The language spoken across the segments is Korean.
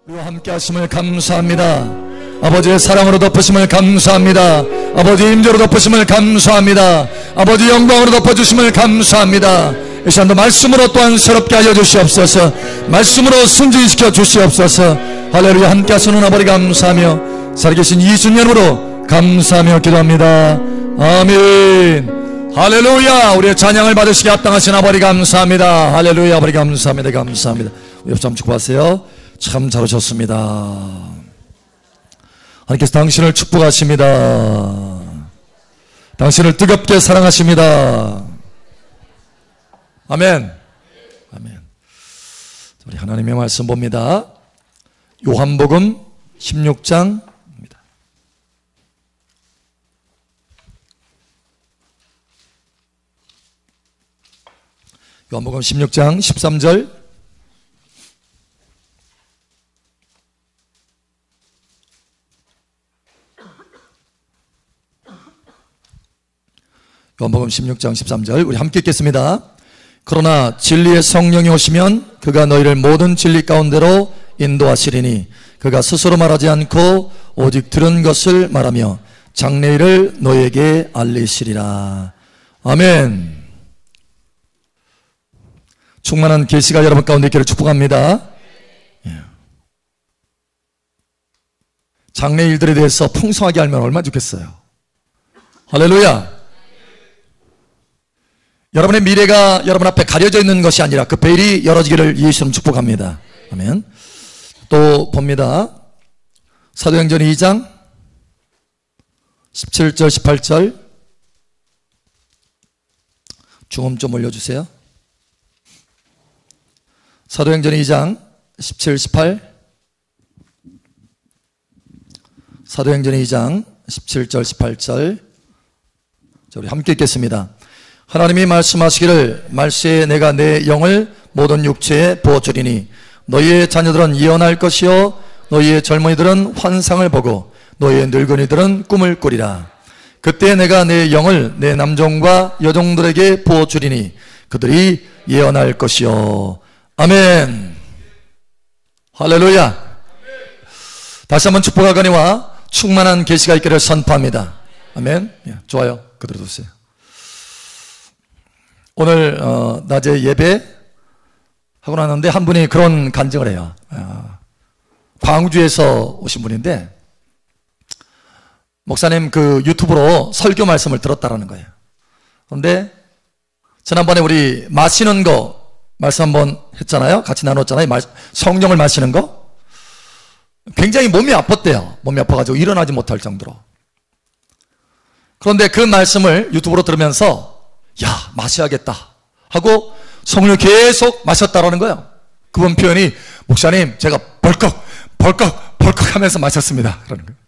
우리와 함께 하심을 감사합니다. 아버지의 사랑으로 덮으심을 감사합니다. 아버지의 임재로 덮으심을 감사합니다. 아버지의 영광으로 덮어주심을 감사합니다. 이 시간도 말씀으로 또한 새롭게 하여 주시옵소서. 말씀으로 순진시켜 주시옵소서. 할렐루야. 함께 하시는 아버지 감사하며 살아계신 이주님으로 감사하며 기도합니다. 아멘. 할렐루야. 우리의 찬양을 받으시기 합당하신 아버지 감사합니다. 할렐루야. 아버지 감사합니다. 감사합니다. 옆 사람 축복하세요. 참 잘하셨습니다. 하나님께서 당신을 축복하십니다. 당신을 뜨겁게 사랑하십니다. 아멘. 아멘. 우리 하나님의 말씀 봅니다. 요한복음 16장입니다. 요한복음 16장 13절. 요한복음 16장 13절 우리 함께 읽겠습니다. 그러나 진리의 성령이 오시면 그가 너희를 모든 진리 가운데로 인도하시리니 그가 스스로 말하지 않고 오직 들은 것을 말하며 장래일을 너희에게 알리시리라. 아멘. 충만한 계시가 여러분 가운데 있기를 축복합니다. 장래일들에 대해서 풍성하게 알면 얼마나 좋겠어요. 할렐루야. 여러분의 미래가 여러분 앞에 가려져 있는 것이 아니라 그 베일이 열어지기를 예수님 축복합니다. 아멘. 또 봅니다. 사도행전 2장 17절 18절 중음 좀 올려주세요. 사도행전 2장 17, 18 사도행전 2장 17절 18절 우리 함께 읽겠습니다. 하나님이 말씀하시기를 말세에 내가 내 영을 모든 육체에 부어주리니 너희의 자녀들은 예언할 것이요 너희의 젊은이들은 환상을 보고 너희의 늙은이들은 꿈을 꾸리라. 그때 내가 내 영을 내 남종과 여종들에게 부어주리니 그들이 예언할 것이요. 아멘. 할렐루야. 다시 한번 축복하거니와 충만한 계시가 있기를 선포합니다. 아멘. 좋아요. 그대로 두세요. 오늘 낮에 예배 하고 나는데 한 분이 그런 간증을 해요. 광주에서 오신 분인데 목사님 그 유튜브로 설교 말씀을 들었다라는 거예요. 그런데 지난번에 우리 마시는 거 말씀 한번 했잖아요. 같이 나눴잖아요. 성령을 마시는 거. 굉장히 몸이 아팠대요. 몸이 아파가지고 일어나지 못할 정도로. 그런데 그 말씀을 유튜브로 들으면서 야, 마셔야겠다 하고 성령을 계속 마셨다라는 거예요. 그분 표현이 목사님 제가 벌컥 하면서 마셨습니다 그러는 거예요.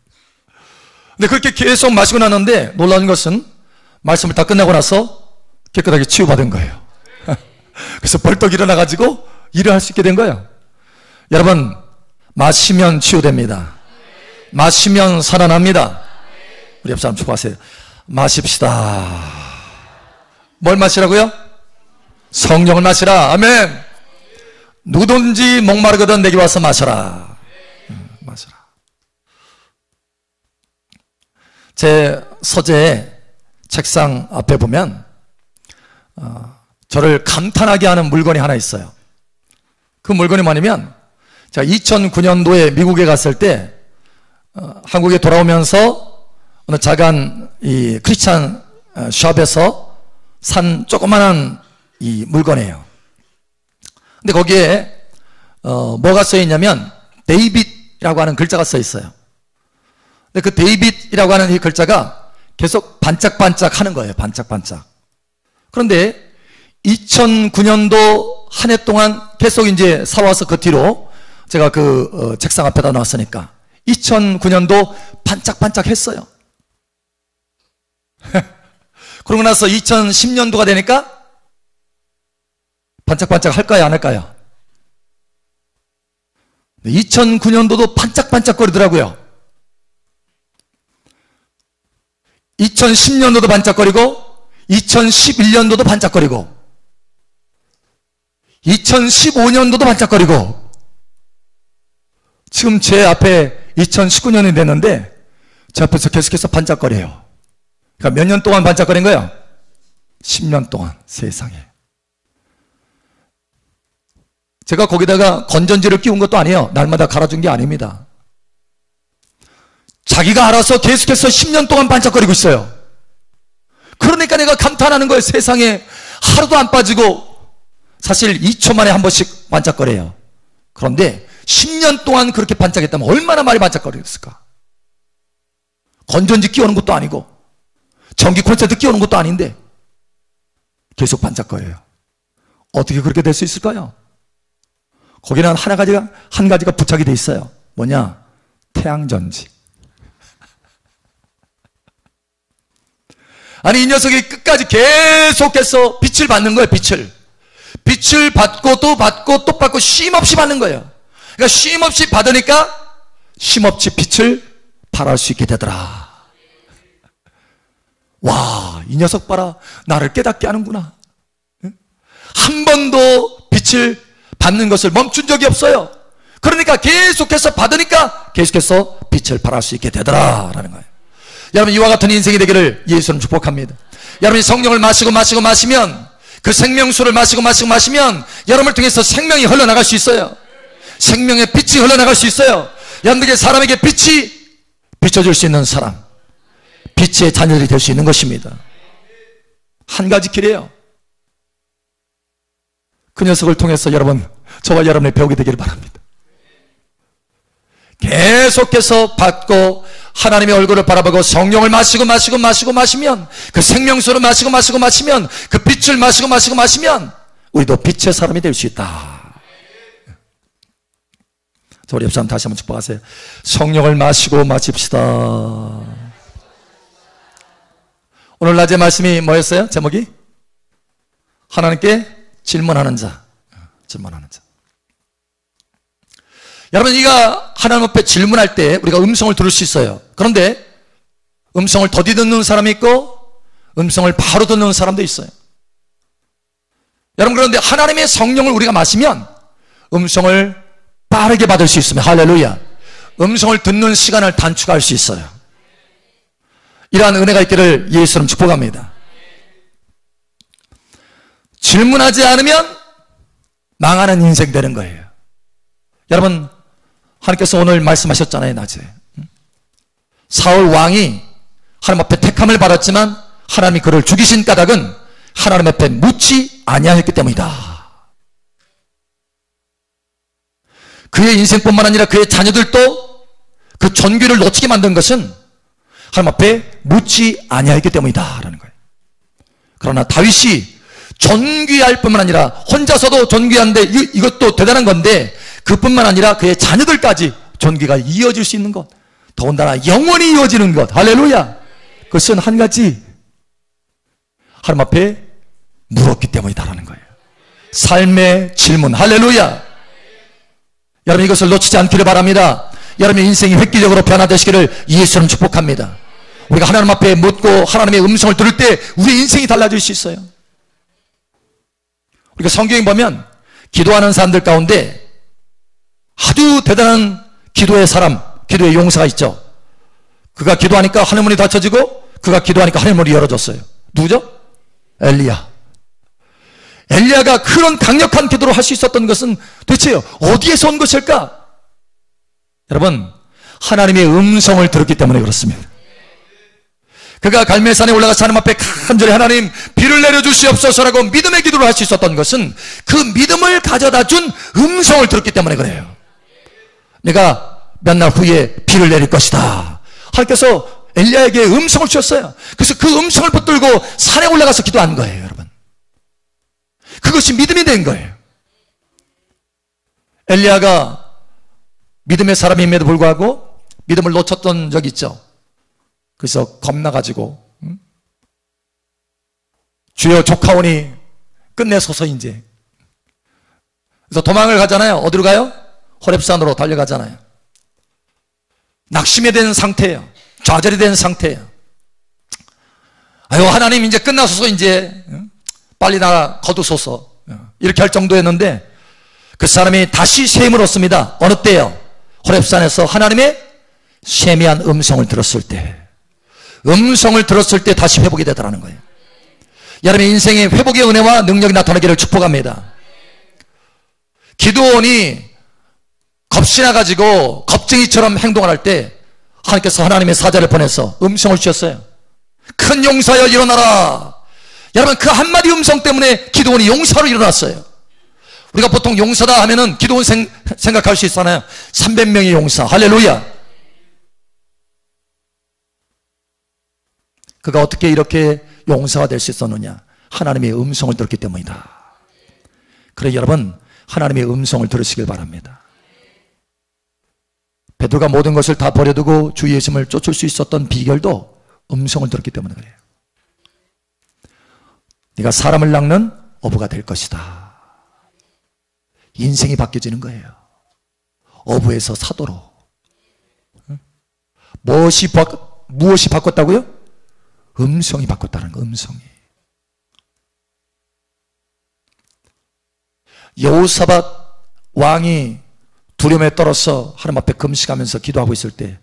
근데 그렇게 계속 마시고 나는데 놀라운 것은 말씀을 다 끝나고 나서 깨끗하게 치유받은 거예요. 그래서 벌떡 일어나가지고 일을 할 수 있게 된 거예요. 여러분 마시면 치유됩니다. 마시면 살아납니다. 우리 옆 사람 축복하세요. 마십시다. 뭘 마시라고요? 성령을 마시라. 아멘. 누구든지 목마르거든 내게 와서 마셔라. 마셔라. 제 서재 책상 앞에 보면 저를 감탄하게 하는 물건이 하나 있어요. 그 물건이 뭐냐면 제가 2009년도에 미국에 갔을 때 한국에 돌아오면서 어느 작은 이 크리스찬 숍에서 산 조그만한 이 물건이에요. 근데 거기에 뭐가 써 있냐면 데이빗이라고 하는 글자가 써 있어요. 근데 그 데이빗이라고 하는 이 글자가 계속 반짝반짝 하는 거예요. 반짝반짝. 그런데 2009년도 한 해 동안 계속 이제 사와서 그 뒤로 제가 그 책상 앞에다 놨으니까 2009년도 반짝반짝 했어요. 그러고 나서 2010년도가 되니까 반짝반짝 할까요? 안 할까요? 2009년도도 반짝반짝거리더라고요. 2010년도도 반짝거리고 2011년도도 반짝거리고 2015년도도 반짝거리고 지금 제 앞에 2019년이 됐는데 제 앞에서 계속해서 반짝거려요. 그러니까 몇 년 동안 반짝거린 거예요? 10년 동안. 세상에. 제가 거기다가 건전지를 끼운 것도 아니에요. 날마다 갈아준 게 아닙니다. 자기가 알아서 계속해서 10년 동안 반짝거리고 있어요. 그러니까 내가 감탄하는 거예요. 세상에 하루도 안 빠지고 사실 2초 만에 한 번씩 반짝거려요. 그런데 10년 동안 그렇게 반짝했다면 얼마나 많이 반짝거렸을까? 건전지 끼우는 것도 아니고 전기 콘센트 끼우는 것도 아닌데 계속 반짝거려요. 어떻게 그렇게 될 수 있을까요? 거기는 한 가지가 부착이 돼 있어요. 뭐냐? 태양전지. 아니, 이 녀석이 끝까지 계속해서 빛을 받는 거예요. 빛을 받고 또 받고 또 받고 쉼없이 받는 거예요. 그러니까 쉼없이 받으니까 쉼없이 빛을 발할 수 있게 되더라. 와, 이 녀석 봐라. 나를 깨닫게 하는구나. 한 번도 빛을 받는 것을 멈춘 적이 없어요. 그러니까 계속해서 받으니까 계속해서 빛을 발할 수 있게 되더라라는 거예요. 여러분, 이와 같은 인생이 되기를 예수는 축복합니다. 여러분이 성령을 마시면 그 생명수를 마시면 여러분을 통해서 생명이 흘러나갈 수 있어요. 생명의 빛이 흘러나갈 수 있어요. 여러분에게 사람에게 빛이 비춰줄 수 있는 사람, 빛의 자녀들이 될 수 있는 것입니다. 한 가지 길이에요. 그 녀석을 통해서 여러분, 저와 여러분의 배우게 되기를 바랍니다. 계속해서 받고 하나님의 얼굴을 바라보고 성령을 마시면 그 생명수를 마시면 그 빛을 마시면 우리도 빛의 사람이 될 수 있다. 자, 우리 옆 사람 다시 한번 축복하세요. 성령을 마십시다. 오늘 낮의 말씀이 뭐였어요? 제목이? 하나님께 질문하는 자. 여러분, 우리가 하나님 앞에 질문할 때 우리가 음성을 들을 수 있어요. 그런데 음성을 더디 듣는 사람이 있고 음성을 바로 듣는 사람도 있어요. 여러분, 그런데 하나님의 성령을 우리가 마시면 음성을 빠르게 받을 수 있습니다. 할렐루야. 음성을 듣는 시간을 단축할 수 있어요. 이러한 은혜가 있기를 예수님 축복합니다. 질문하지 않으면 망하는 인생 되는 거예요. 여러분, 하나님께서 오늘 말씀하셨잖아요. 낮에 사울 왕이 하나님 앞에 택함을 받았지만 하나님이 그를 죽이신 까닭은 하나님 앞에 묻지 아니하였기 때문이다. 그의 인생뿐만 아니라 그의 자녀들도 그 존귀를 놓치게 만든 것은 하나님 앞에 묻지 아니하였기 때문이다 라는 거예요. 그러나 다윗이 존귀할 뿐만 아니라 혼자서도 존귀한데 이것도 대단한 건데 그뿐만 아니라 그의 자녀들까지 존귀가 이어질 수 있는 것, 더군다나 영원히 이어지는 것, 할렐루야. 그것은 한 가지 하나님 앞에 물었기 때문이다라는 거예요. 삶의 질문, 할렐루야. 여러분, 이것을 놓치지 않기를 바랍니다. 여러분의 인생이 획기적으로 변화되시기를 예수님 축복합니다. 우리가 하나님 앞에 묻고 하나님의 음성을 들을 때 우리의 인생이 달라질 수 있어요. 우리가 성경에 보면 기도하는 사람들 가운데 아주 대단한 기도의 사람, 기도의 용사가 있죠. 그가 기도하니까 하늘 문이 닫혀지고 그가 기도하니까 하늘 문이 열어졌어요. 누구죠? 엘리야. 엘리야가 그런 강력한 기도를 할 수 있었던 것은 도대체 어디에서 온 것일까? 여러분, 하나님의 음성을 들었기 때문에 그렇습니다. 그가 갈멜산에 올라가서 하나님 앞에 간절히 하나님 비를 내려주시옵소서라고 믿음의 기도를 할 수 있었던 것은 그 믿음을 가져다 준 음성을 들었기 때문에 그래요. 내가 몇 날 후에 비를 내릴 것이다. 하나님께서 엘리야에게 음성을 주셨어요. 그래서 그 음성을 붙들고 산에 올라가서 기도한 거예요, 여러분. 그것이 믿음이 된 거예요. 엘리야가 믿음의 사람임에도 불구하고 믿음을 놓쳤던 적이 있죠. 그래서 겁나가지고 주여 조카오니 끝내소서 이제. 그래서 도망을 가잖아요. 어디로 가요? 호렙산으로 달려가잖아요. 낙심이 된 상태예요. 좌절이 된 상태예요. 아유, 하나님 이제 끝나소서 이제 빨리 나 거두소서 이렇게 할 정도였는데 그 사람이 다시 셈을 얻습니다. 어느 때요? 호렙산에서 하나님의 세미한 음성을 들었을 때, 다시 회복이 되더라는 거예요. 여러분의 인생에 회복의 은혜와 능력이 나타나기를 축복합니다. 기드온이 겁신나가지고 겁쟁이처럼 행동을 할 때 하나님께서 하나님의 사자를 보내서 음성을 주셨어요. 큰 용사여 일어나라. 여러분, 그 한마디 음성 때문에 기드온이 용사로 일어났어요. 우리가 보통 용사다 하면은 기드온 생각할 수 있잖아요. 300명의 용사. 할렐루야. 그가 어떻게 이렇게 용사가 될 수 있었느냐? 하나님의 음성을 들었기 때문이다. 그래, 여러분, 하나님의 음성을 들으시길 바랍니다. 베드로가 모든 것을 다 버려두고 주 예수님을 쫓을 수 있었던 비결도 음성을 들었기 때문에 그래요. 네가 사람을 낚는 어부가 될 것이다. 인생이 바뀌어지는 거예요. 어부에서 사도로. 무엇이 바꿨다고요? 음성이 바꿨다는 거, 음성이. 여호사밧 왕이 두려움에 떨어서 하나님 앞에 금식하면서 기도하고 있을 때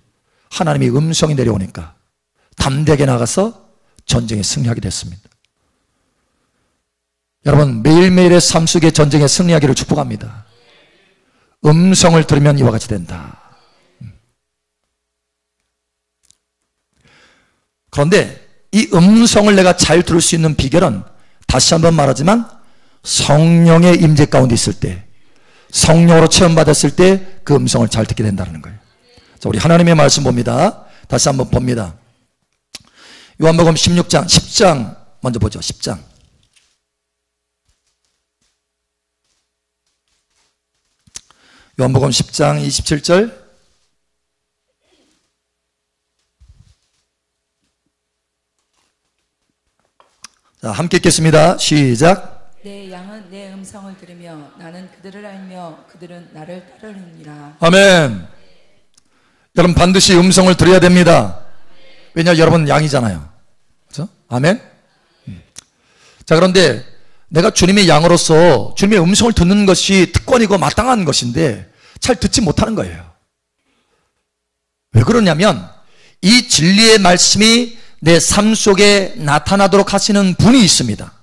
하나님의 음성이 내려오니까 담대하게 나가서 전쟁에 승리하게 됐습니다. 여러분, 매일매일의 삶 속에 전쟁에 승리하기를 축복합니다. 음성을 들으면 이와 같이 된다. 그런데 이 음성을 내가 잘 들을 수 있는 비결은 다시 한번 말하지만 성령의 임재 가운데 있을 때, 성령으로 체험받았을 때 그 음성을 잘 듣게 된다는 거예요. 자, 우리 하나님의 말씀 봅니다. 다시 한번 봅니다. 요한복음 16장, 10장 먼저 보죠. 10장. 요한복음 10장 27절. 자, 함께 읽겠습니다. 시작. 내 양은 내 음성을 들으며 나는 그들을 알며 그들은 나를 따르느니라. 아멘. 여러분, 반드시 음성을 들어야 됩니다. 왜냐, 여러분 양이잖아요. 그렇죠? 아멘. 자, 그런데 내가 주님의 양으로서 주님의 음성을 듣는 것이 특권이고 마땅한 것인데 잘 듣지 못하는 거예요. 왜 그러냐면 이 진리의 말씀이 내 삶 속에 나타나도록 하시는 분이 있습니다.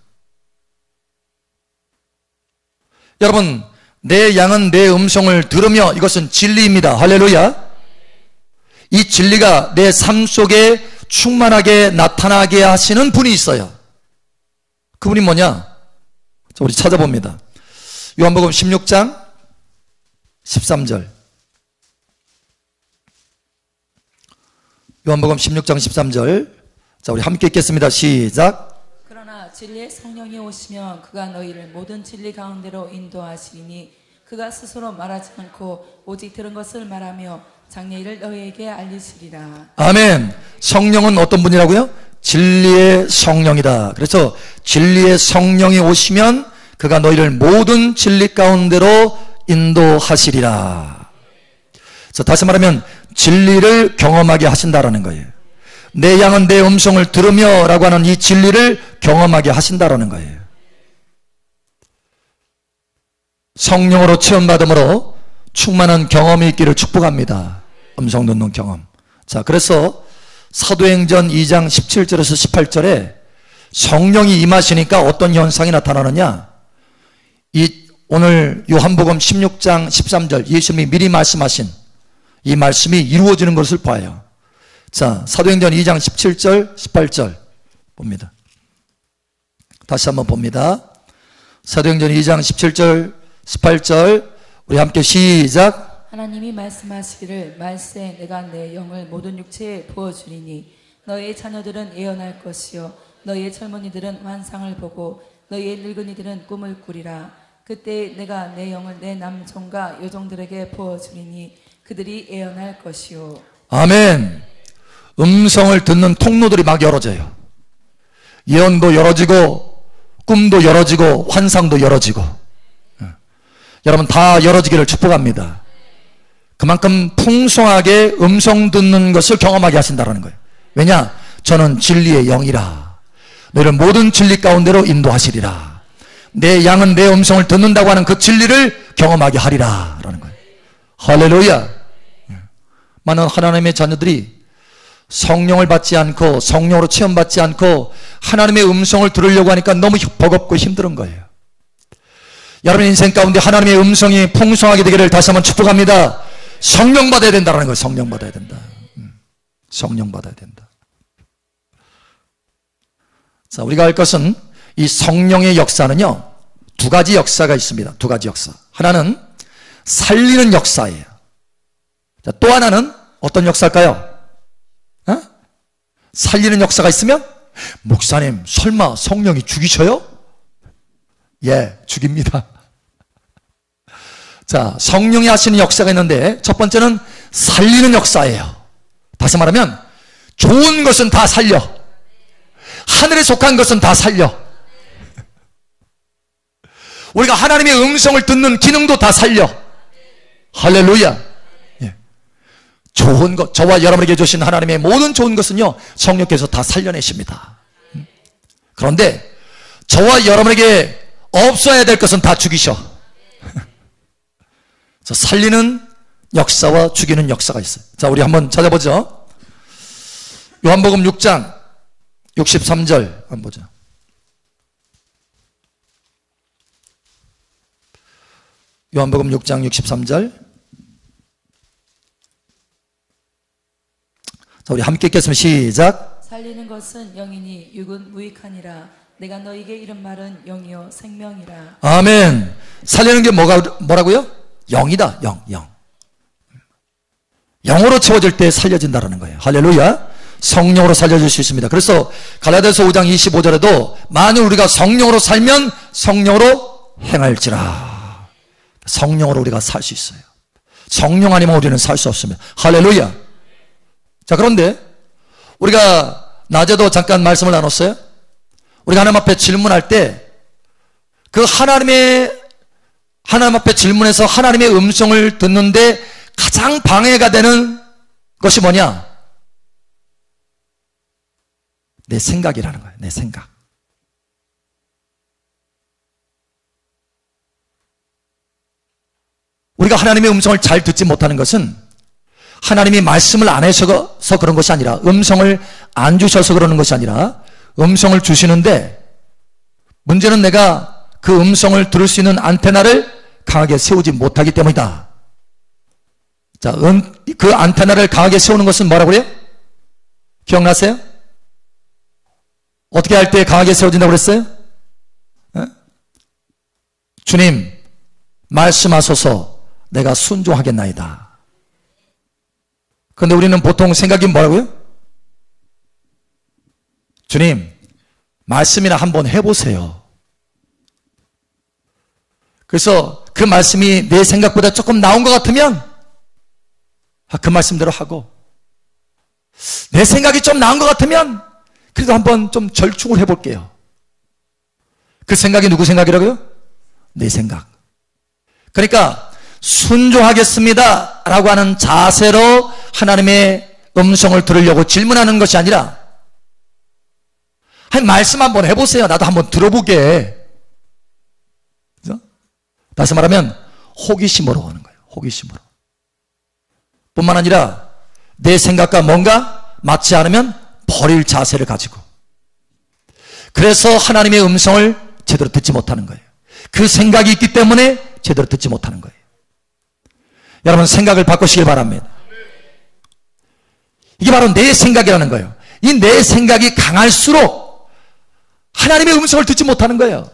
여러분, 내 양은 내 음성을 들으며, 이것은 진리입니다. 할렐루야. 이 진리가 내 삶 속에 충만하게 나타나게 하시는 분이 있어요. 그분이 뭐냐? 자, 우리 찾아봅니다. 요한복음 16장 13절. 요한복음 16장 13절. 자, 우리 함께 읽겠습니다. 시작. 그러나 진리의 성령이 오시면 그가 너희를 모든 진리 가운데로 인도하시리니 그가 스스로 말하지 않고 오직 들은 것을 말하며 장래일을 너희에게 알리시리라. 아멘. 성령은 어떤 분이라고요? 진리의 성령이다. 그래서 진리의 성령이 오시면 그가 너희를 모든 진리 가운데로 인도하시리라. 그래서 다시 말하면 진리를 경험하게 하신다라는 거예요. 내 양은 내 음성을 들으며 라고 하는 이 진리를 경험하게 하신다라는 거예요. 성령으로 체험받음으로 충만한 경험이 있기를 축복합니다. 음성 듣는 경험. 자, 그래서 사도행전 2장 17절에서 18절에 성령이 임하시니까 어떤 현상이 나타나느냐? 오늘 요한복음 16장 13절 예수님이 미리 말씀하신 이 말씀이 이루어지는 것을 봐요. 자, 사도행전 2장 17절 18절 봅니다. 다시 한번 봅니다. 사도행전 2장 17절 18절 우리 함께 시작. 하나님이 말씀하시기를 말세 내가 내 영을 모든 육체에 부어주리니 너희의 자녀들은 예언할 것이요 너희의 젊은이들은 환상을 보고 너희의 늙은이들은 꿈을 꾸리라. 그때 내가 내 영을 내 남종과 여종들에게 부어주리니 그들이 예언할 것이요. 아멘. 음성을 듣는 통로들이 막 열어져요. 예언도 열어지고 꿈도 열어지고 환상도 열어지고 여러분 다 열어지기를 축복합니다. 그만큼 풍성하게 음성 듣는 것을 경험하게 하신다는 거예요. 왜냐? 저는 진리의 영이라 너희를 모든 진리 가운데로 인도하시리라. 내 양은 내 음성을 듣는다고 하는 그 진리를 경험하게 하리라 라는 거예요. 할렐루야. 많은 하나님의 자녀들이 성령을 받지 않고 성령으로 체험받지 않고 하나님의 음성을 들으려고 하니까 너무 버겁고 힘든 거예요. 여러분 인생 가운데 하나님의 음성이 풍성하게 되기를 다시 한번 축복합니다. 성령 받아야 된다는 거예요. 성령 받아야 된다. 성령 받아야 된다. 자, 우리가 할 것은 이 성령의 역사는요, 두 가지 역사가 있습니다. 두 가지 역사. 하나는 살리는 역사예요. 자, 또 하나는 어떤 역사일까요? 살리는 역사가 있으면, 목사님, 설마 성령이 죽이셔요? 예, 죽입니다. 자, 성령이 하시는 역사가 있는데, 첫 번째는 살리는 역사예요. 다시 말하면, 좋은 것은 다 살려. 하늘에 속한 것은 다 살려. 우리가 하나님의 음성을 듣는 기능도 다 살려. 할렐루야. 좋은 것, 저와 여러분에게 주신 하나님의 모든 좋은 것은요, 성령께서 다 살려내십니다. 그런데 저와 여러분에게 없어야 될 것은 다 죽이셔. 살리는 역사와 죽이는 역사가 있어요. 자, 우리 한번 찾아보죠. 요한복음 6장 63절 한번 보죠. 요한복음 6장 63절. 자, 우리 함께 읽겠습니다. 시작. 살리는 것은 영이니 육은 무익하니라. 내가 너에게 이른 말은 영이요 생명이라. 아멘. 살리는 게 뭐라고요? 영이다. 영. 영으로 채워질 때 살려진다라는 거예요. 할렐루야. 성령으로 살려줄 수 있습니다. 그래서 갈라디아서 5장 25절에도 만일 우리가 성령으로 살면 성령으로 행할지라. 성령으로 우리가 살 수 있어요. 성령 아니면 우리는 살 수 없습니다. 할렐루야. 자, 그런데 우리가 낮에도 잠깐 말씀을 나눴어요. 우리가 하나님 앞에 질문할 때 그 하나님 앞에 질문해서 하나님의 음성을 듣는데 가장 방해가 되는 것이 뭐냐? 내 생각이라는 거예요. 내 생각. 우리가 하나님의 음성을 잘 듣지 못하는 것은 하나님이 말씀을 안 하셔서 그런 것이 아니라, 음성을 안 주셔서 그러는 것이 아니라, 음성을 주시는데 문제는 내가 그 음성을 들을 수 있는 안테나를 강하게 세우지 못하기 때문이다. 자, 그 안테나를 강하게 세우는 것은 뭐라고 그래요? 기억나세요? 어떻게 할 때 강하게 세워진다고 그랬어요? 주님, 말씀하소서 내가 순종하겠나이다. 그런데 우리는 보통 생각이 뭐라고요? 주님, 말씀이나 한번 해보세요. 그래서 그 말씀이 내 생각보다 조금 나온 것 같으면 그 말씀대로 하고, 내 생각이 좀 나은 것 같으면 그래도 한번 좀 절충을 해볼게요. 그 생각이 누구 생각이라고요? 내 생각. 그러니까 순종하겠습니다 라고 하는 자세로 하나님의 음성을 들으려고 질문하는 것이 아니라, 말씀 한번 해보세요. 나도 한번 들어보게. 그죠? 다시 말하면 호기심으로 하는 거예요. 호기심으로. 뿐만 아니라 내 생각과 뭔가 맞지 않으면 버릴 자세를 가지고, 그래서 하나님의 음성을 제대로 듣지 못하는 거예요. 그 생각이 있기 때문에 제대로 듣지 못하는 거예요. 여러분, 생각을 바꾸시길 바랍니다. 이게 바로 내 생각이라는 거예요. 이 내 생각이 강할수록 하나님의 음성을 듣지 못하는 거예요.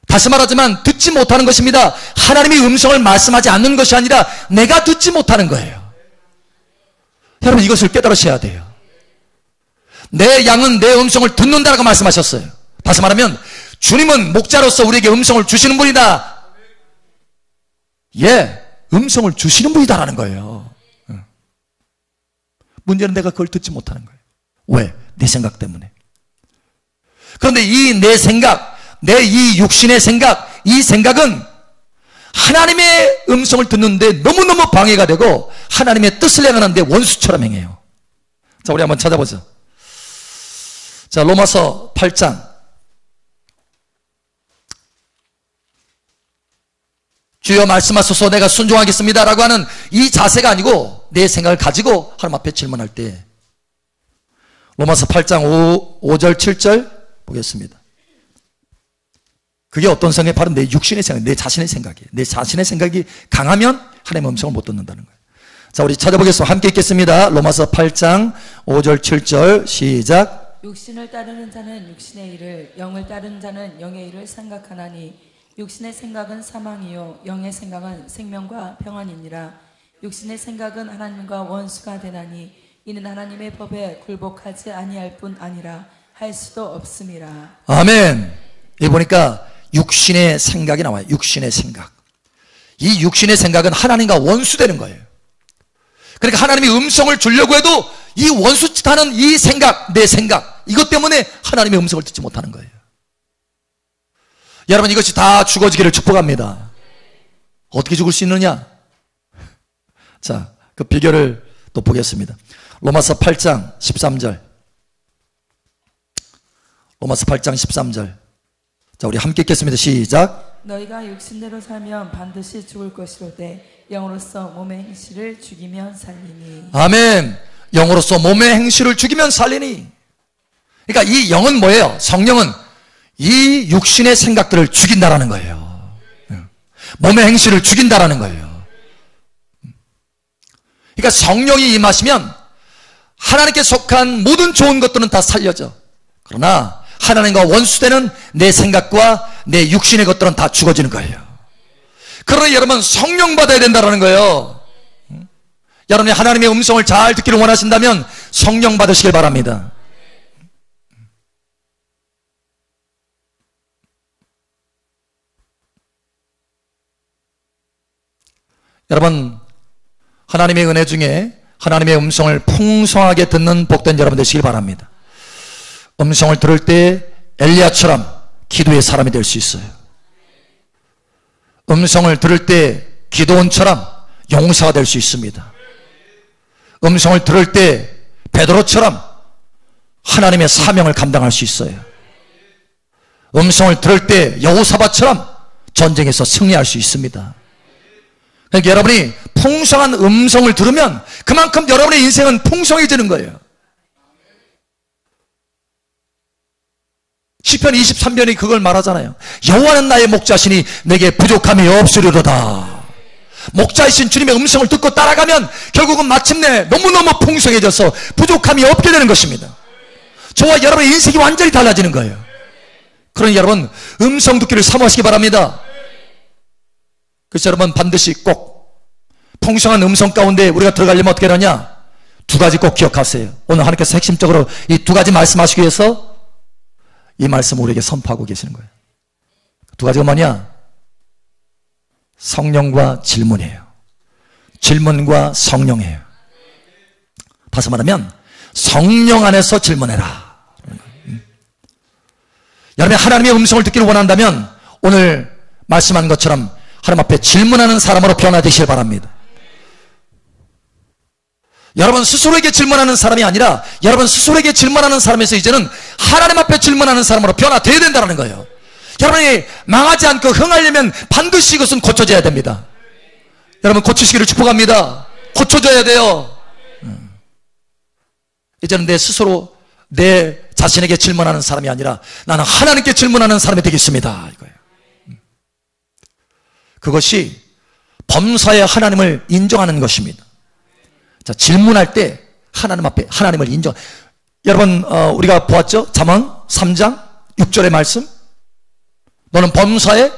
다시 말하지만 듣지 못하는 것입니다. 하나님의 음성을 말씀하지 않는 것이 아니라 내가 듣지 못하는 거예요. 여러분, 이것을 깨달으셔야 돼요. 내 양은 내 음성을 듣는다라고 말씀하셨어요. 다시 말하면 주님은 목자로서 우리에게 음성을 주시는 분이다. 예, 음성을 주시는 분이다라는 거예요. 문제는 내가 그걸 듣지 못하는 거예요. 왜? 내 생각 때문에. 그런데 이 내 생각, 내 이 육신의 생각, 이 생각은 하나님의 음성을 듣는데 너무너무 방해가 되고 하나님의 뜻을 행하는데 원수처럼 행해요. 자, 우리 한번 찾아보죠. 자, 로마서 8장. 주여 말씀하소서 내가 순종하겠습니다 라고 하는 이 자세가 아니고, 내 생각을 가지고 하나님 앞에 질문할 때 로마서 8장 5절 7절 보겠습니다. 그게 어떤 생각이 바로 내 육신의 생각, 내 자신의 생각이에요. 내 자신의 생각이 강하면 하나님의 음성을 못 듣는다는 거예요. 자, 우리 찾아보겠습니다. 함께 읽겠습니다. 로마서 8장 5절 7절 시작. 육신을 따르는 자는 육신의 일을, 영을 따르는 자는 영의 일을 생각하나니 육신의 생각은 사망이요 영의 생각은 생명과 평안이니라. 육신의 생각은 하나님과 원수가 되나니 이는 하나님의 법에 굴복하지 아니할 뿐 아니라 할 수도 없음이라. 아멘. 여기 보니까 육신의 생각이 나와요. 육신의 생각. 이 육신의 생각은 하나님과 원수되는 거예요. 그러니까 하나님이 음성을 주려고 해도 이 원수짓하는 이 생각, 내 생각, 이것 때문에 하나님의 음성을 듣지 못하는 거예요. 여러분, 이것이 다 죽어지기를 축복합니다. 어떻게 죽을 수 있느냐? 자, 그 비결을 또 보겠습니다. 로마서 8장 13절. 로마서 8장 13절. 자, 우리 함께 읽겠습니다. 시작. 너희가 육신대로 살면 반드시 죽을 것이로되 영으로서 몸의 행실을 죽이면 살리니. 아멘. 영으로서 몸의 행실을 죽이면 살리니. 그러니까 이 영은 뭐예요? 성령은 이 육신의 생각들을 죽인다라는 거예요. 몸의 행실을 죽인다라는 거예요. 그러니까 성령이 임하시면 하나님께 속한 모든 좋은 것들은 다 살려져. 그러나 하나님과 원수되는 내 생각과 내 육신의 것들은 다 죽어지는 거예요. 그러나 여러분, 성령 받아야 된다는 거예요. 여러분이 하나님의 음성을 잘 듣기를 원하신다면 성령 받으시길 바랍니다. 여러분, 하나님의 은혜 중에 하나님의 음성을 풍성하게 듣는 복된 여러분 되시길 바랍니다. 음성을 들을 때 엘리야처럼 기도의 사람이 될 수 있어요. 음성을 들을 때 기도원처럼 용사가 될 수 있습니다. 음성을 들을 때 베드로처럼 하나님의 사명을 감당할 수 있어요. 음성을 들을 때 여호사밧처럼 전쟁에서 승리할 수 있습니다. 그러니까 여러분이 풍성한 음성을 들으면 그만큼 여러분의 인생은 풍성해지는 거예요. 시편 23편이 그걸 말하잖아요. 여호와는 나의 목자시니 내게 부족함이 없으리로다. 목자이신 주님의 음성을 듣고 따라가면 결국은 마침내 너무너무 풍성해져서 부족함이 없게 되는 것입니다. 저와 여러분의 인생이 완전히 달라지는 거예요. 그러니 여러분, 음성 듣기를 사모하시기 바랍니다. 그래서 여러분, 반드시 꼭 풍성한 음성 가운데 우리가 들어가려면 어떻게 하냐? 두 가지 꼭 기억하세요. 오늘 하나님께서 핵심적으로 이 두 가지 말씀하시기 위해서 이 말씀을 우리에게 선포하고 계시는 거예요. 두 가지가 뭐냐? 성령과 질문이에요. 질문과 성령이에요. 다시 말하면 성령 안에서 질문해라. 여러분이 하나님의 음성을 듣기를 원한다면 오늘 말씀한 것처럼 하나님 앞에 질문하는 사람으로 변화되시길 바랍니다. 여러분 스스로에게 질문하는 사람이 아니라 여러분 스스로에게 질문하는 사람에서 이제는 하나님 앞에 질문하는 사람으로 변화되어야 된다는 거예요. 여러분이 망하지 않고 흥하려면 반드시 이것은 고쳐져야 됩니다. 여러분 고치시기를 축복합니다. 고쳐져야 돼요. 이제는 내 스스로 내 자신에게 질문하는 사람이 아니라 나는 하나님께 질문하는 사람이 되겠습니다, 이거예요. 그것이 범사에 하나님을 인정하는 것입니다. 자, 질문할 때 하나님 앞에 하나님을 인정. 여러분 우리가 보았죠? 잠언 3장 6절의 말씀. 너는 범사에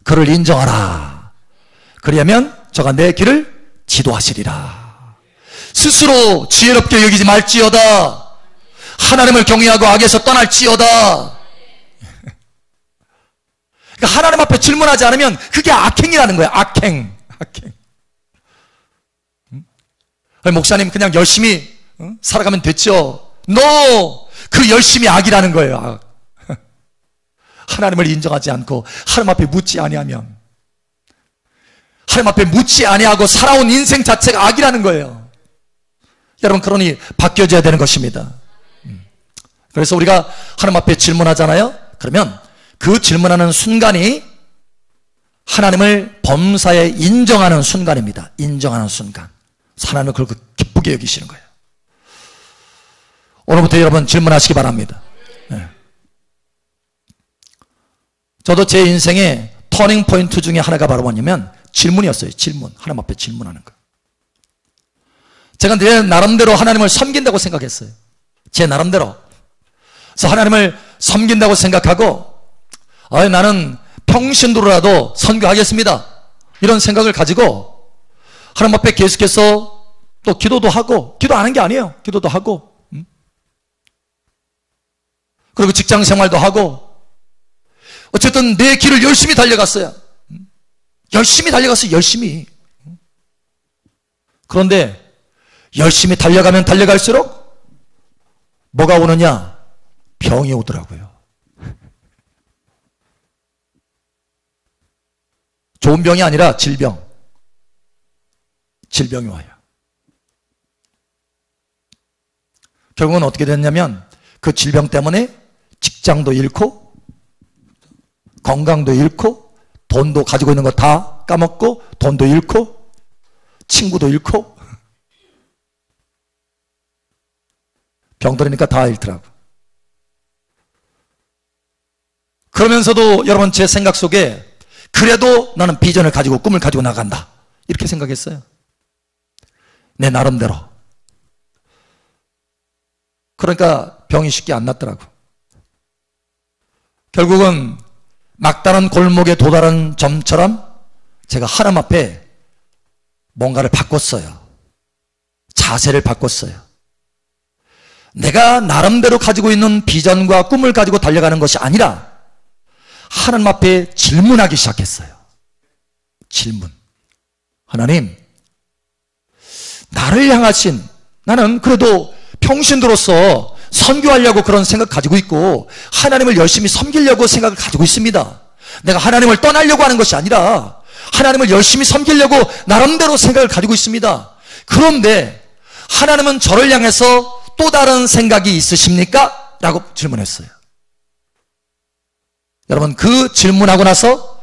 그를 인정하라. 그리하면 저가 내 길을 지도하시리라. 스스로 지혜롭게 여기지 말지어다. 하나님을 경외하고 악에서 떠날지어다. 그러니까 하나님 앞에 질문하지 않으면 그게 악행이라는 거예요. 악행. 목사님 그냥 열심히 살아가면 됐죠. No! 그 열심히 악이라는 거예요. 악. 하나님을 인정하지 않고 하나님 앞에 묻지 아니하면, 하나님 앞에 묻지 아니하고 살아온 인생 자체가 악이라는 거예요. 여러분 그러니 바뀌어져야 되는 것입니다. 그래서 우리가 하나님 앞에 질문하잖아요. 그러면 그 질문하는 순간이 하나님을 범사에 인정하는 순간입니다. 인정하는 순간. 하나님은 그걸 기쁘게 여기시는 거예요. 오늘부터 여러분 질문하시기 바랍니다. 네. 저도 제 인생의 터닝 포인트 중에 하나가 바로 뭐냐면 질문이었어요. 질문. 하나님 앞에 질문하는 거. 제가 내 나름대로 하나님을 섬긴다고 생각했어요. 제 나름대로. 그래서 하나님을 섬긴다고 생각하고 나는 평신도로라도 선교하겠습니다. 이런 생각을 가지고 하나님 앞에 계속해서 또 기도도 하고, 기도 안 한 게 아니에요. 기도도 하고, 그리고 직장 생활도 하고, 어쨌든 내 길을 열심히 달려갔어요. 열심히 달려갔어요. 열심히. 그런데 열심히 달려가면 달려갈수록 뭐가 오느냐? 병이 오더라고요. 좋은 병이 아니라 질병. 질병이 와요. 결국은 어떻게 됐냐면 그 질병 때문에 직장도 잃고 건강도 잃고 돈도 가지고 있는 거 다 까먹고 돈도 잃고 친구도 잃고 병 들으니까 다 잃더라고. 그러면서도 여러분 제 생각 속에 그래도 나는 비전을 가지고 꿈을 가지고 나간다 이렇게 생각했어요. 내 나름대로. 그러니까 병이 쉽게 안 낫더라고. 결국은 막다른 골목에 도달한 점처럼 제가 하나님 앞에 뭔가를 바꿨어요. 자세를 바꿨어요. 내가 나름대로 가지고 있는 비전과 꿈을 가지고 달려가는 것이 아니라 하나님 앞에 질문하기 시작했어요. 질문. 하나님, 나를 향하신, 나는 그래도 평신도로서 선교하려고 그런 생각 가지고 있고 하나님을 열심히 섬기려고 생각을 가지고 있습니다. 내가 하나님을 떠나려고 하는 것이 아니라 하나님을 열심히 섬기려고 나름대로 생각을 가지고 있습니다. 그런데 하나님은 저를 향해서 또 다른 생각이 있으십니까? 라고 질문했어요. 여러분 그 질문하고 나서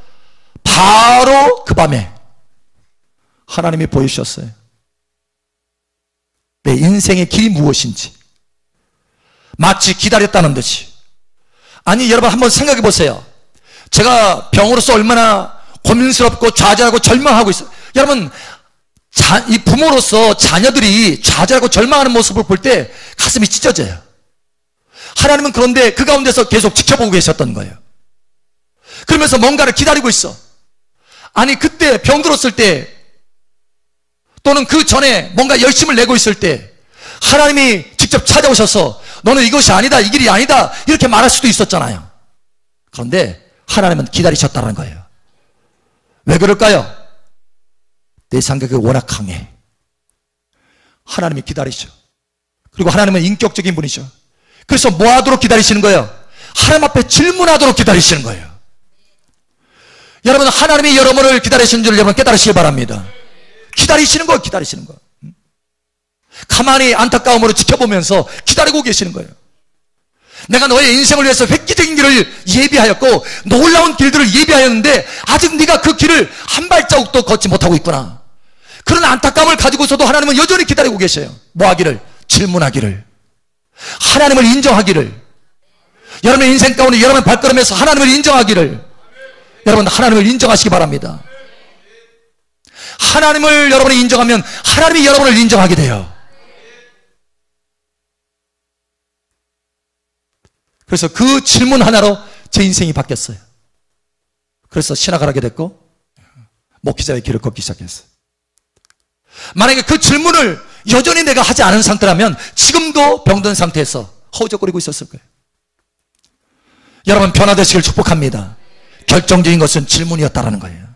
바로 그 밤에 하나님이 보이셨어요. 내 인생의 길이 무엇인지 마치 기다렸다는 듯이. 아니 여러분 한번 생각해 보세요. 제가 병으로서 얼마나 고민스럽고 좌절하고 절망하고 있어요. 여러분 이 부모로서 자녀들이 좌절하고 절망하는 모습을 볼 때 가슴이 찢어져요. 하나님은 그런데 그 가운데서 계속 지켜보고 계셨던 거예요. 그러면서 뭔가를 기다리고 있어. 아니 그때 병 들었을 때 또는 그 전에 뭔가 열심을 내고 있을 때 하나님이 직접 찾아오셔서 너는 이것이 아니다, 이 길이 아니다 이렇게 말할 수도 있었잖아요. 그런데 하나님은 기다리셨다는 거예요. 왜 그럴까요? 내 생각이 워낙 강해. 하나님이 기다리셔. 그리고 하나님은 인격적인 분이셔. 그래서 뭐 하도록 기다리시는 거예요? 하나님 앞에 질문하도록 기다리시는 거예요. 여러분 하나님이 여러분을 기다리시는 줄 여러분 깨달으시기 바랍니다. 기다리시는 거예요. 기다리시는 거. 가만히 안타까움으로 지켜보면서 기다리고 계시는 거예요. 내가 너의 인생을 위해서 획기적인 길을 예비하였고 놀라운 길들을 예비하였는데 아직 네가 그 길을 한 발자국도 걷지 못하고 있구나. 그런 안타까움을 가지고서도 하나님은 여전히 기다리고 계셔요. 뭐 하기를? 질문하기를. 하나님을 인정하기를. 여러분의 인생 가운데 여러분의 발걸음에서 하나님을 인정하기를. 여러분 하나님을 인정하시기 바랍니다. 하나님을 여러분이 인정하면 하나님이 여러분을 인정하게 돼요. 그래서 그 질문 하나로 제 인생이 바뀌었어요. 그래서 신학을 하게 됐고 목회자의 길을 걷기 시작했어요. 만약에 그 질문을 여전히 내가 하지 않은 상태라면 지금도 병든 상태에서 허우적거리고 있었을 거예요. 여러분 변화되시길 축복합니다. 결정적인 것은 질문이었다라는 거예요.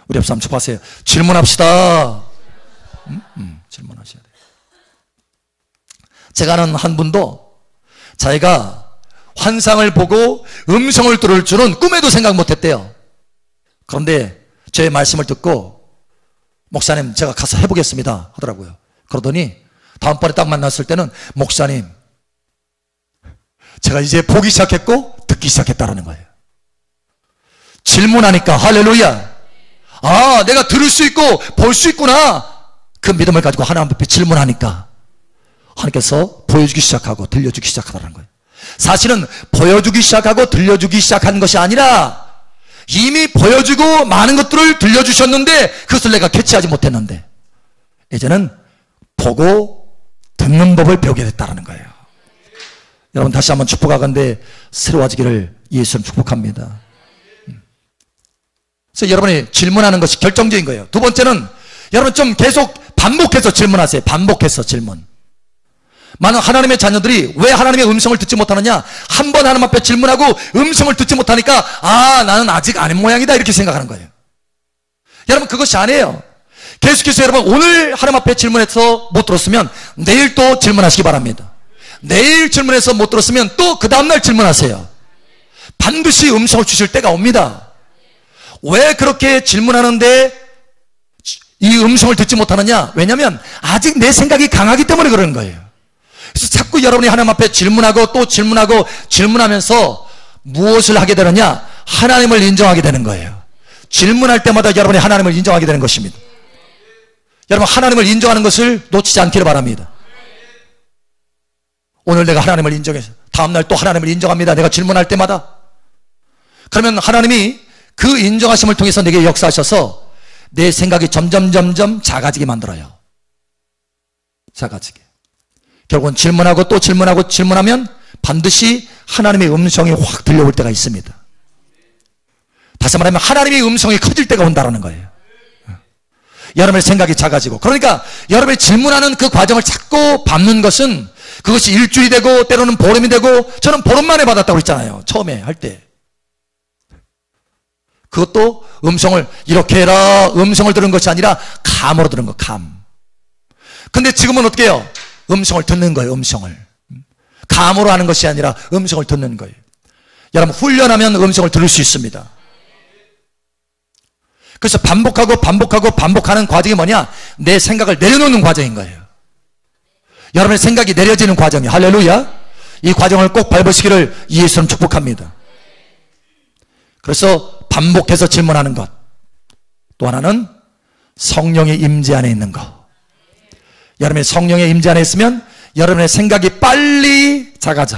우리 옆 사람 축복하세요. 질문합시다. 질문하셔야 돼요. 제가 아는 한 분도 자기가 환상을 보고 음성을 들을 줄은 꿈에도 생각 못했대요. 그런데 제 말씀을 듣고 목사님 제가 가서 해보겠습니다 하더라고요. 그러더니 다음번에 딱 만났을 때는 목사님 제가 이제 보기 시작했고 듣기 시작했다라는 거예요. 질문하니까 할렐루야. 아 내가 들을 수 있고 볼 수 있구나. 그 믿음을 가지고 하나님 앞에 질문하니까 하나님께서 보여주기 시작하고 들려주기 시작하라는 거예요. 사실은 보여주기 시작하고 들려주기 시작한 것이 아니라 이미 보여주고 많은 것들을 들려주셨는데 그것을 내가 캐치하지 못했는데 이제는 보고 듣는 법을 배우게 됐다는 거예요. 여러분 다시 한번 축복하건대 새로워지기를 예수님 축복합니다. 그래서 여러분이 질문하는 것이 결정적인 거예요. 두 번째는 여러분 좀 계속 반복해서 질문하세요. 반복해서 질문. 많은 하나님의 자녀들이 왜 하나님의 음성을 듣지 못하느냐? 한 번 하나님 앞에 질문하고 음성을 듣지 못하니까 나는 아직 아닌 모양이다 이렇게 생각하는 거예요. 여러분 그것이 아니에요. 계속해서 여러분 오늘 하나님 앞에 질문해서 못 들었으면 내일 또 질문하시기 바랍니다. 내일 질문해서 못 들었으면 또 그 다음날 질문하세요. 반드시 음성을 주실 때가 옵니다. 왜 그렇게 질문하는데 이 음성을 듣지 못하느냐? 왜냐하면 아직 내 생각이 강하기 때문에 그러는 거예요. 그래서 자꾸 여러분이 하나님 앞에 질문하고 또 질문하고 질문하면서 무엇을 하게 되느냐? 하나님을 인정하게 되는 거예요. 질문할 때마다 여러분이 하나님을 인정하게 되는 것입니다. 여러분 하나님을 인정하는 것을 놓치지 않기를 바랍니다. 오늘 내가 하나님을 인정해서 다음날 또 하나님을 인정합니다. 내가 질문할 때마다. 그러면 하나님이 그 인정하심을 통해서 내게 역사하셔서 내 생각이 점점 작아지게 만들어요. 작아지게. 결국은 질문하고 또 질문하고 질문하면 반드시 하나님의 음성이 확 들려올 때가 있습니다. 다시 말하면 하나님의 음성이 커질 때가 온다는 거예요. 여러분의 생각이 작아지고, 그러니까 여러분이 질문하는 그 과정을 자꾸 밟는 것은 그것이 일주일이 되고 때로는 보름이 되고, 저는 보름 만에 받았다고 했잖아요. 처음에 할 때. 그것도 음성을 이렇게 해라 음성을 들은 것이 아니라 감으로 들은 거. 감. 근데 지금은 어떻게 해요? 음성을 듣는 거예요. 음성을. 감으로 하는 것이 아니라 음성을 듣는 거예요. 여러분 훈련하면 음성을 들을 수 있습니다. 그래서 반복하는 과정이 뭐냐? 내 생각을 내려놓는 과정인 거예요. 여러분의 생각이 내려지는 과정이에요. 할렐루야. 이 과정을 꼭 밟으시기를 예수님 축복합니다. 그래서 반복해서 질문하는 것. 또 하나는 성령의 임재 안에 있는 것. 여러분의 성령의 임재 안에 있으면 여러분의 생각이 빨리 작아져.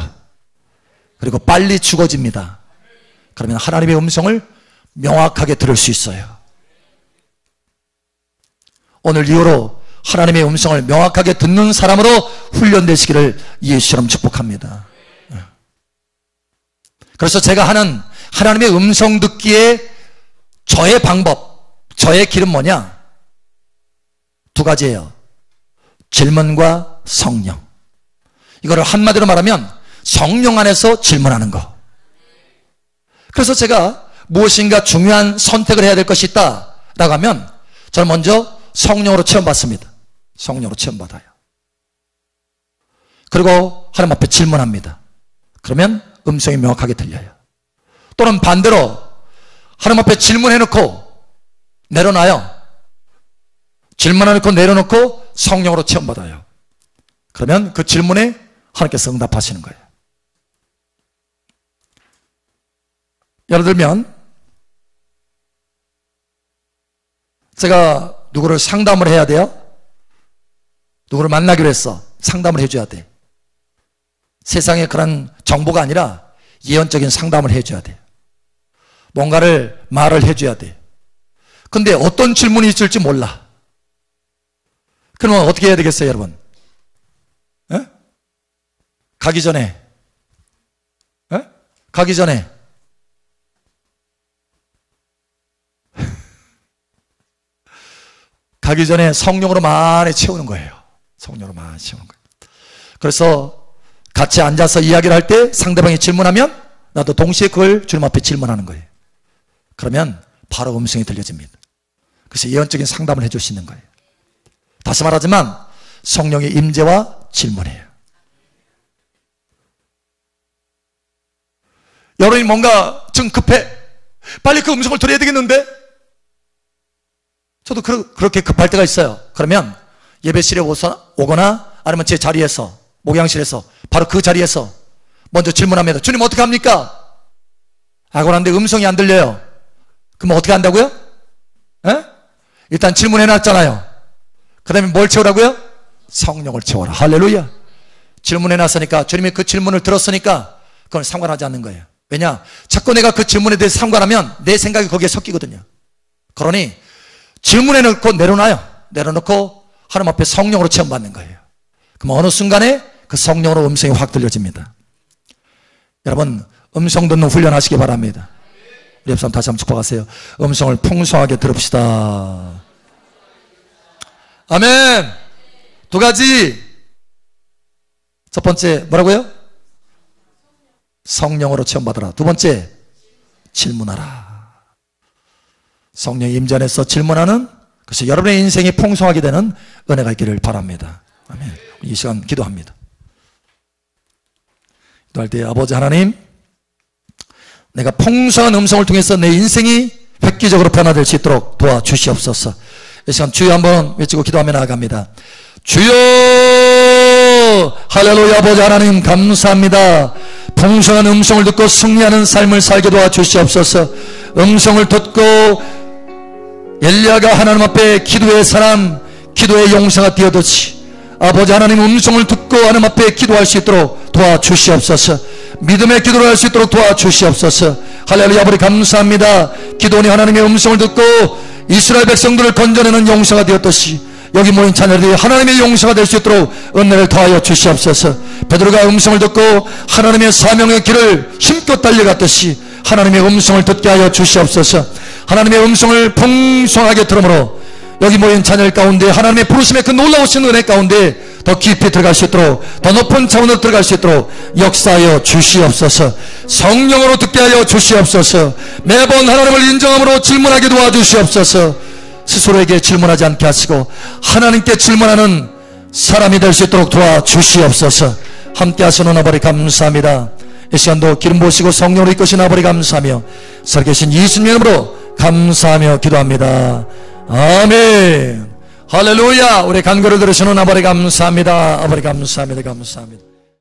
그리고 빨리 죽어집니다. 그러면 하나님의 음성을 명확하게 들을 수 있어요. 오늘 이후로 하나님의 음성을 명확하게 듣는 사람으로 훈련되시기를 예수처럼 축복합니다. 그래서 제가 하는 하나님의 음성 듣기에 저의 방법, 저의 길은 뭐냐? 두 가지예요. 질문과 성령. 이거를 한마디로 말하면 성령 안에서 질문하는 거. 그래서 제가 무엇인가 중요한 선택을 해야 될 것이 있다 라고 하면 저는 먼저 성령으로 체험받습니다. 성령으로 체험받아요. 그리고 하나님 앞에 질문합니다. 그러면 음성이 명확하게 들려요. 또는 반대로 하나님 앞에 질문해놓고 내려놔요. 질문해놓고 내려놓고 성령으로 체험받아요. 그러면 그 질문에 하나님께서 응답하시는 거예요. 예를 들면 제가 누구를 상담을 해야 돼요. 누구를 만나기로 했어. 상담을 해줘야 돼. 세상에 그런 정보가 아니라 예언적인 상담을 해줘야 돼. 뭔가를 말을 해줘야 돼. 근데 어떤 질문이 있을지 몰라. 그러면 어떻게 해야 되겠어요, 여러분? 에? 가기 전에 가기 전에 성령으로 많이 채우는 거예요. 성령으로 많이 채우는 거예요. 그래서 같이 앉아서 이야기를 할 때 상대방이 질문하면 나도 동시에 그걸 주님 앞에 질문하는 거예요. 그러면 바로 음성이 들려집니다. 그래서 예언적인 상담을 해줄 수 있는 거예요. 다시 말하지만 성령의 임재와 질문이에요. 여러분이 뭔가 좀 급해. 빨리 그 음성을 들어야 되겠는데? 저도 그렇게 급할 때가 있어요. 그러면 예배실에 오거나 아니면 제 자리에서, 목양실에서 바로 그 자리에서 먼저 질문합니다. 주님 어떻게 합니까? 하고 나는데 음성이 안 들려요. 그럼 어떻게 한다고요? 에? 일단 질문해놨잖아요. 그 다음에 뭘 채우라고요? 성령을 채워라. 할렐루야. 질문에 나서니까 주님이 그 질문을 들었으니까 그건 상관하지 않는 거예요. 왜냐? 자꾸 내가 그 질문에 대해서 상관하면 내 생각이 거기에 섞이거든요. 그러니 질문에 넣고 내려놔요. 내려놓고 하나님 앞에 성령으로 체험받는 거예요. 그럼 어느 순간에 그 성령으로 음성이 확 들려집니다. 여러분, 음성 듣는 훈련하시기 바랍니다. 우리 옆 사람 다시 한번 축복하세요. 음성을 풍성하게 들읍시다. 아멘. 두 가지. 첫 번째 뭐라고요? 성령으로 체험받으라. 두 번째, 질문하라. 성령의 임재 안에서 질문하는, 그래서 여러분의 인생이 풍성하게 되는 은혜가 있기를 바랍니다. 아멘. 이 시간 기도합니다. 기도할 때 아버지 하나님, 내가 풍성한 음성을 통해서 내 인생이 획기적으로 변화될 수 있도록 도와주시옵소서. 이 시간 주여 한번 외치고 기도하며 나아갑니다. 주여, 할렐루야. 아버지 하나님 감사합니다. 풍성한 음성을 듣고 승리하는 삶을 살게 도와주시옵소서. 음성을 듣고 엘리야가 하나님 앞에 기도의 사람, 기도의 용사가 되어듯이 아버지 하나님 음성을 듣고 하나님 앞에 기도할 수 있도록 도와주시옵소서. 믿음의 기도를 할 수 있도록 도와주시옵소서. 할렐루야. 아버지 감사합니다. 기도원이 하나님의 음성을 듣고 이스라엘 백성들을 건져내는 용사가 되었듯이 여기 모인 자녀들이 하나님의 용사가 될 수 있도록 은혜를 더하여 주시옵소서. 베드로가 음성을 듣고 하나님의 사명의 길을 힘껏 달려갔듯이 하나님의 음성을 듣게 하여 주시옵소서. 하나님의 음성을 풍성하게 들음으로 여기 모인 자녀들 가운데 하나님의 부르심의 그 놀라우신 은혜 가운데 더 깊이 들어갈 수 있도록, 더 높은 차원으로 들어갈 수 있도록 역사하여 주시옵소서. 성령으로 듣게 하여 주시옵소서. 매번 하나님을 인정함으로 질문하게 도와주시옵소서. 스스로에게 질문하지 않게 하시고 하나님께 질문하는 사람이 될 수 있도록 도와주시옵소서. 함께 하시는 아버지 감사합니다. 이 시간도 기름 부으시고 성령으로 이끄신 아버지 감사하며 살아계신 예수님 이름으로 감사하며 기도합니다. 아멘. 할렐루야. 우리 간구를 들으시는 아버지 감사합니다. 아버지 감사합니다. 감사합니다.